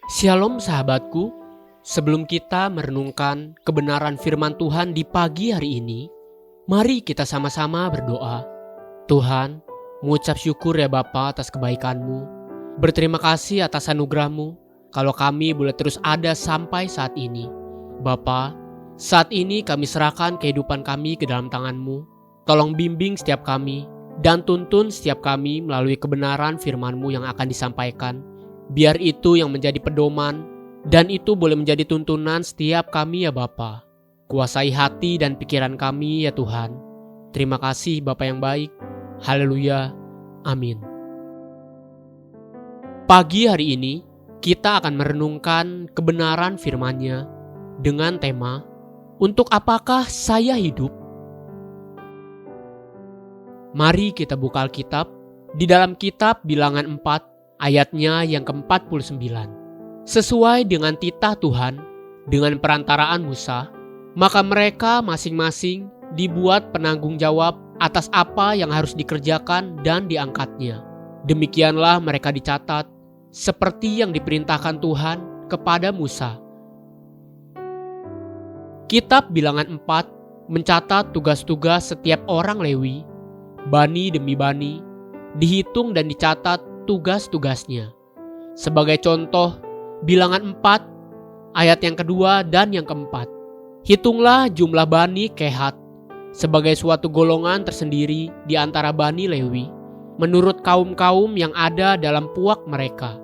Shalom sahabatku, sebelum kita merenungkan kebenaran firman Tuhan di pagi hari ini, mari kita sama-sama berdoa. Tuhan, mengucap syukur ya Bapa atas kebaikan-Mu. Berterima kasih atas anugerah-Mu, kalau kami boleh terus ada sampai saat ini. Bapa, saat ini kami serahkan kehidupan kami ke dalam tangan-Mu. Tolong bimbing setiap kami, dan tuntun setiap kami melalui kebenaran firman-Mu yang akan disampaikan. Biar itu yang menjadi pedoman, dan itu boleh menjadi tuntunan setiap kami ya Bapa. Kuasai hati dan pikiran kami ya Tuhan. Terima kasih Bapa yang baik. Haleluya. Amin. Pagi hari ini, kita akan merenungkan kebenaran firman-Nya dengan tema, Untuk apakah saya hidup? Mari kita buka Alkitab di dalam kitab Bilangan 4, ayatnya yang ke-49. Sesuai dengan titah Tuhan, dengan perantaraan Musa, maka mereka masing-masing dibuat penanggung jawab atas apa yang harus dikerjakan dan diangkatnya. Demikianlah mereka dicatat, seperti yang diperintahkan Tuhan kepada Musa. Kitab Bilangan 4 mencatat tugas-tugas setiap orang Lewi, bani demi bani, dihitung dan dicatat tugas-tugasnya. Sebagai contoh, Bilangan 4 ayat yang kedua dan yang keempat. Hitunglah jumlah bani Kehat sebagai suatu golongan tersendiri di antara bani Lewi, menurut kaum-kaum yang ada dalam puak mereka.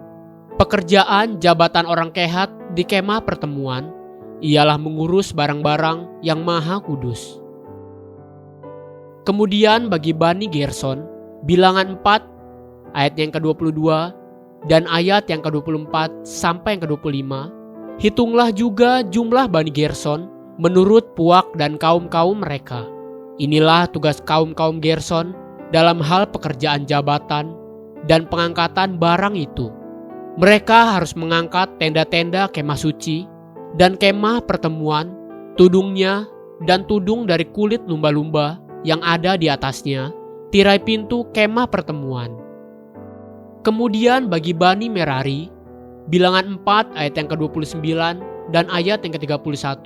Pekerjaan jabatan orang Kehat di kemah pertemuan ialah mengurus barang-barang yang maha kudus. Kemudian bagi bani Gerson, Bilangan 4 ayat yang ke-22 dan ayat yang ke-24 sampai yang ke-25, hitunglah juga jumlah Bani Gerson menurut puak dan kaum-kaum mereka. Inilah tugas kaum-kaum Gerson dalam hal pekerjaan jabatan dan pengangkatan barang itu. Mereka harus mengangkat tenda-tenda kemah suci dan kemah pertemuan, tudungnya dan tudung dari kulit lumba-lumba yang ada di atasnya, tirai pintu kemah pertemuan. Kemudian bagi Bani Merari, Bilangan 4 ayat yang ke-29 dan ayat yang ke-31,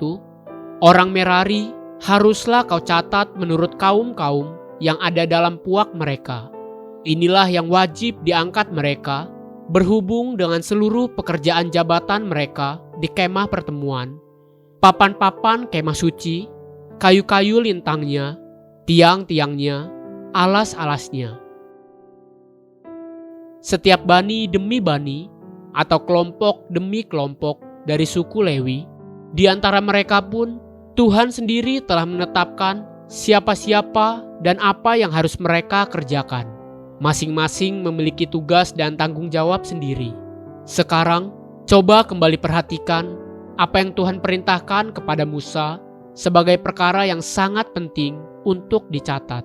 orang Merari haruslah kau catat menurut kaum-kaum yang ada dalam puak mereka. Inilah yang wajib diangkat mereka, berhubung dengan seluruh pekerjaan jabatan mereka di kemah pertemuan, papan-papan kemah suci, kayu-kayu lintangnya, tiang-tiangnya, alas-alasnya. Setiap bani demi bani atau kelompok demi kelompok dari suku Lewi, di antara mereka pun Tuhan sendiri telah menetapkan siapa-siapa dan apa yang harus mereka kerjakan. Masing-masing memiliki tugas dan tanggung jawab sendiri. Sekarang, coba kembali perhatikan apa yang Tuhan perintahkan kepada Musa sebagai perkara yang sangat penting untuk dicatat.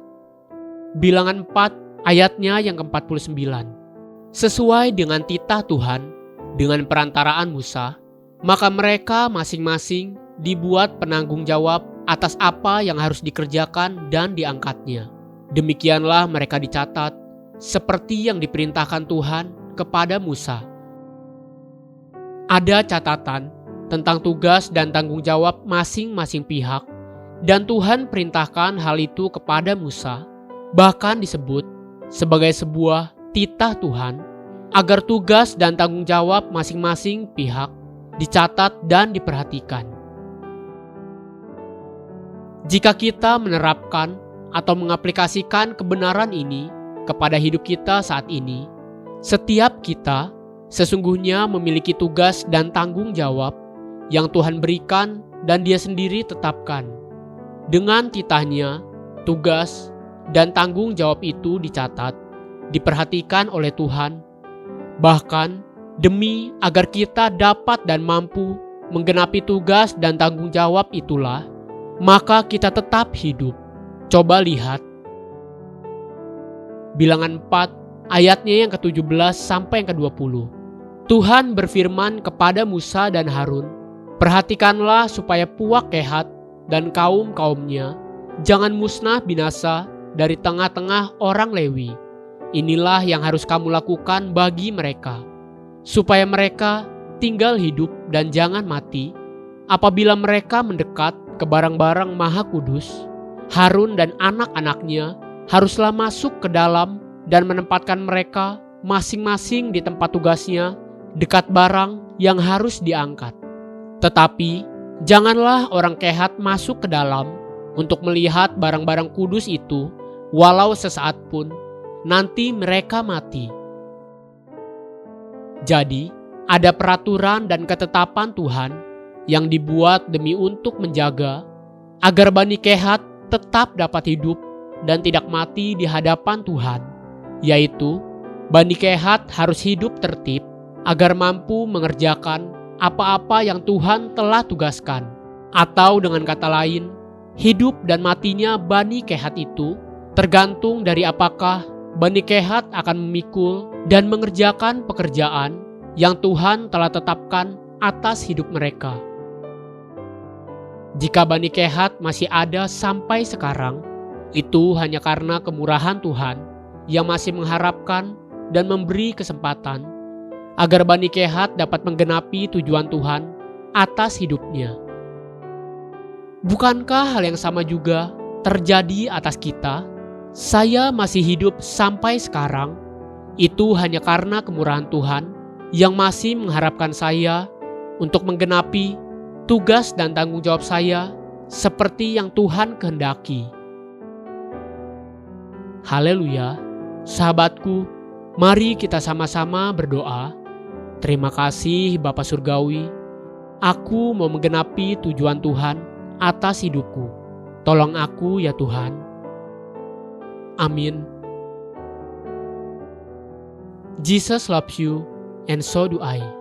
Bilangan 4 ayatnya yang ke-49. Sesuai dengan titah Tuhan, dengan perantaraan Musa, maka mereka masing-masing dibuat penanggung jawab atas apa yang harus dikerjakan dan diangkatnya. Demikianlah mereka dicatat, seperti yang diperintahkan Tuhan kepada Musa. Ada catatan tentang tugas dan tanggung jawab masing-masing pihak, dan Tuhan perintahkan hal itu kepada Musa, bahkan disebut sebagai sebuah titah Tuhan, agar tugas dan tanggung jawab masing-masing pihak dicatat dan diperhatikan. Jika kita menerapkan atau mengaplikasikan kebenaran ini kepada hidup kita saat ini, setiap kita sesungguhnya memiliki tugas dan tanggung jawab yang Tuhan berikan dan Dia sendiri tetapkan. Dengan titahnya, tugas dan tanggung jawab itu dicatat, diperhatikan oleh Tuhan, bahkan demi agar kita dapat dan mampu menggenapi tugas dan tanggung jawab itulah, maka kita tetap hidup. Coba lihat Bilangan 4 ayatnya yang ke-17 sampai yang ke-20. Tuhan berfirman kepada Musa dan Harun, perhatikanlah supaya puak Kehat dan kaum-kaumnya jangan musnah binasa dari tengah-tengah orang Lewi. Inilah yang harus kamu lakukan bagi mereka, supaya mereka tinggal hidup dan jangan mati, apabila mereka mendekat ke barang-barang maha kudus, Harun dan anak-anaknya haruslah masuk ke dalam dan menempatkan mereka masing-masing di tempat tugasnya dekat barang yang harus diangkat. Tetapi janganlah orang kehat masuk ke dalam untuk melihat barang-barang kudus itu, walau sesaat pun, nanti mereka mati. Jadi, ada peraturan dan ketetapan Tuhan yang dibuat demi untuk menjaga agar Bani Kehat tetap dapat hidup dan tidak mati di hadapan Tuhan, yaitu Bani Kehat harus hidup tertib agar mampu mengerjakan apa-apa yang Tuhan telah tugaskan. Atau dengan kata lain, hidup dan matinya Bani Kehat itu tergantung dari apakah Bani Kehat akan memikul dan mengerjakan pekerjaan yang Tuhan telah tetapkan atas hidup mereka. Jika Bani Kehat masih ada sampai sekarang, itu hanya karena kemurahan Tuhan yang masih mengharapkan dan memberi kesempatan agar Bani Kehat dapat menggenapi tujuan Tuhan atas hidupnya. Bukankah hal yang sama juga terjadi atas kita? Saya masih hidup sampai sekarang, itu hanya karena kemurahan Tuhan yang masih mengharapkan saya untuk menggenapi tugas dan tanggung jawab saya seperti yang Tuhan kehendaki. Haleluya, sahabatku, mari kita sama-sama berdoa. Terima kasih Bapa Surgawi, aku mau menggenapi tujuan Tuhan atas hidupku. Tolong aku ya Tuhan. Amin. Jesus loves you and so do I.